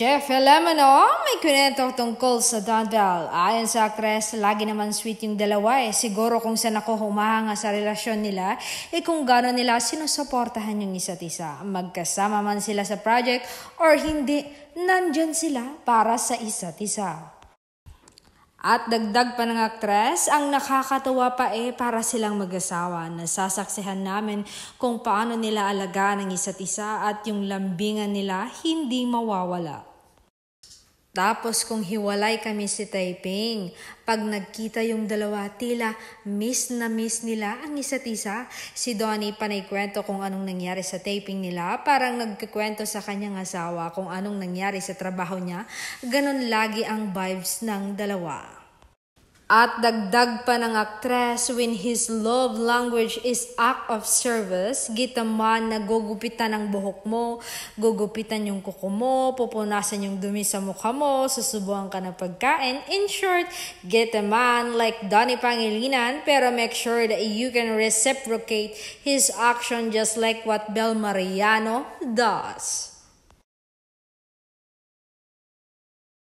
Chef, alam mo no, may kwento tungkol sa Don Bell. Ayon sa actress, lagi naman sweet yung dalawa eh. Siguro kung saan ako humahanga sa relasyon nila, kung gano'n nila sinusuportahan yung isa't isa. Magkasama man sila sa project or hindi, nandyan sila para sa isa't isa. At dagdag pa ng aktres, ang nakakatawa pa para silang mag-asawa. Nasasaksihan namin kung paano nila alagaan ang isa't isa at yung lambingan nila hindi mawawala. Tapos kung hiwalay kami si Taiping, pag nagkita yung dalawa, tila miss na miss nila ang isa't isa. Si Donnie panay kwento kung anong nangyari sa taping nila, parang nagkikwento sa kanyang asawa kung anong nangyari sa trabaho niya. Ganon lagi ang vibes ng dalawa. At dagdag pa ng aktres, when his love language is act of service, gitaman na gugupitan ang buhok mo, gugupitan yung kuko mo, pupunasan yung dumi sa mukha mo, susubuhan ka ng pagkain. In short, get a man like Donnie Pangilinan, pero make sure that you can reciprocate his action just like what Bel Mariano does.